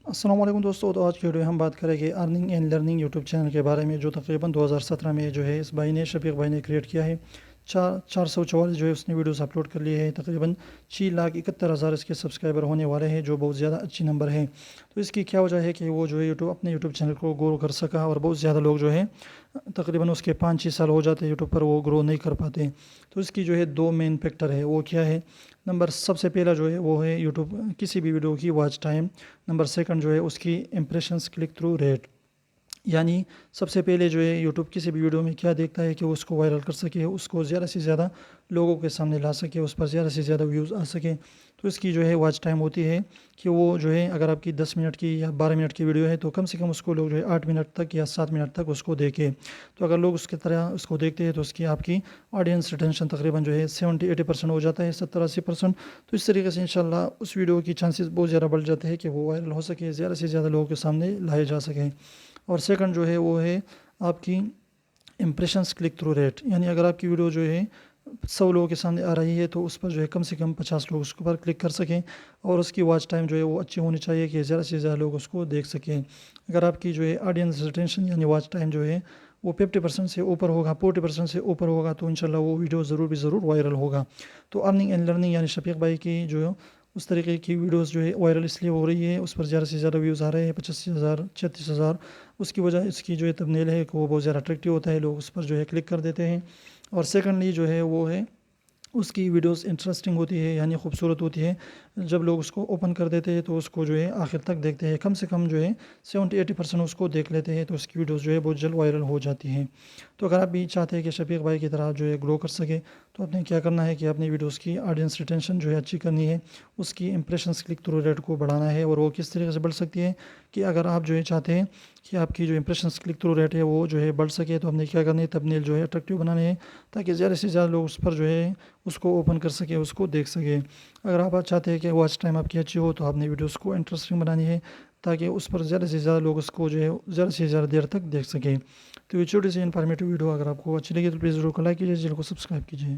السلام علیکم دوستو، تو آج کی ویڈیو ہم بات کریں گے earning and learning YouTube channel کے بارے میں، جو تقریباً 2017 میں جو ہے اس بھائی نے شفیق بھائی نے کریٹ کیا ہے۔ 444 جو ہے اس نے ویڈیوز اپلوڈ کر لیے ہیں، تقریباً 6,71,000 اس کے سبسکرائبر ہونے والے ہیں، جو بہت زیادہ اچھی نمبر ہے۔ تو اس کی کیا وجہ ہے کہ وہ جو ہے اپنے یوٹیوب چینل کو گرو کر سکا، اور بہت زیادہ لوگ جو ہے تقریباً اس کے 5-6 سال ہو جاتے ہیں یوٹیوب پر، وہ گرو نہیں کر پاتے۔ تو اس کی جو ہے 2 مین فیکٹر ہے، وہ کیا ہے؟ سب سے پہلا جو ہے وہ ہے یوٹیوب کسی بھی ویڈیو کی واچ ٹائم۔ نمبر سیکنڈ جو ہے اس کی امپریشنس کلک تھرو ریٹ، یعنی سب سے پہلے جو ہے یوٹیوب کسی بھی ویڈیو میں کیا دیکھتا ہے کہ اس کو وائرل کر سکے، اس کو زیادہ سے زیادہ لوگوں کے سامنے لا سکے، اس پر زیادہ سے زیادہ ویوز آ سکے۔ تو اس کی جو ہے واچ ٹائم ہوتی ہے کہ وہ جو ہے اگر آپ کی 10 منٹ کی یا 12 منٹ کی ویڈیو ہے تو کم سے کم اس کو لوگ جو ہے 8 منٹ تک یا 7 منٹ تک اس کو دیکھیں۔ تو اگر لوگ اس کی طرح اس کو دیکھتے ہیں تو اس کی آپ کی آڈینس ریٹینشن تقریباً جو ہے 70-80% ہو جاتا ہے، 70-80%۔ تو اس طریقے سے انشاءاللہ اس ویڈیو کی چانسز بہت زیادہ بڑھ جاتے ہیں کہ وہ وائرل ہو سکے، زیادہ سے زیادہ لوگوں کے سامنے لائے جا سکیں۔ اور سیکنڈ جو ہے وہ ہے آپ کی امپریشنس کلک تھرو ریٹ، یعنی اگر آپ کی ویڈیو جو ہے 100 لوگوں کے سامنے آ رہی ہے تو اس پر جو ہے کم سے کم 50 لوگ اس پر کلک کر سکیں، اور اس کی واچ ٹائم جو ہے وہ اچھی ہونی چاہیے کہ زیادہ سے زیادہ لوگ اس کو دیکھ سکیں۔ اگر آپ کی جو ہے آڈینس ریٹینشن یعنی واچ ٹائم جو ہے وہ 50% سے اوپر ہوگا، 40% سے اوپر ہوگا، تو انشاءاللہ وہ ویڈیو ضرور وائرل ہوگا۔ تو ارننگ اینڈ لرننگ یعنی شفیق بھائی کی جو اس طریقے کی ویڈیوز جو ہے وائرل اس لیے ہو رہی ہے، اس پر زیادہ سے زیادہ ویوز آ رہے ہیں، 85,000 36,000۔ اس کی وجہ اس کی جو ہے تبنیل ہے کہ وہ بہت زیادہ اٹریکٹیو ہوتا ہے، لوگ اس پر جو ہے کلک کر دیتے ہیں۔ اور سیکنڈلی جو ہے وہ ہے اس کی ویڈیوز انٹرسٹنگ ہوتی ہے، یعنی خوبصورت ہوتی ہے۔ جب لوگ اس کو اوپن کر دیتے ہیں تو اس کو جو ہے آخر تک دیکھتے ہیں، کم سے کم جو ہے 70-80% اس کو دیکھ لیتے ہیں، تو اس کی ویڈیوز جو ہے بہت جلد وائرل ہو جاتی ہیں۔ تو اگر آپ بھی چاہتے ہیں کہ شفیق بھائی کی طرح جو ہے گرو کر سکے، تو آپ نے کیا کرنا ہے کہ اپنی ویڈیوز کی آڈینس ریٹینشن جو ہے اچھی کرنی ہے، اس کی امپریشنس کلک تھرو ریٹ کو بڑھانا ہے۔ اور وہ کس طریقے سے بڑھ سکتی ہے کہ اگر آپ جو ہے چاہتے ہیں کہ آپ کی جو امپریشنس کلک تھرو ریٹ ہے وہ جو ہے بڑھ سکے، تو ہم نے کیا کرنا ہے، تبنیل جو ہے اٹریکٹیو بنانے ہے، تاکہ زیادہ سے زیادہ لوگ اس پر جو ہے اس کو اوپن کر سکے، اس کو دیکھ سکے۔ اگر آپ چاہتے ہیں کہ واچ ٹائم آپ کی اچھی ہو، تو آپ نے ویڈیوز کو انٹرسٹنگ بنانی ہے، تاکہ اس پر زیادہ سے زیادہ لوگ اس کو جو ہے زیادہ سے زیادہ دیر تک دیکھ سکیں۔ تو یہ چھوٹی سی انفارمیٹیو ویڈیو اگر آپ کو اچھی لگی تو پلیز ضرور کو لائک کیجیے، چینل کو سبسکرائب کیجیے۔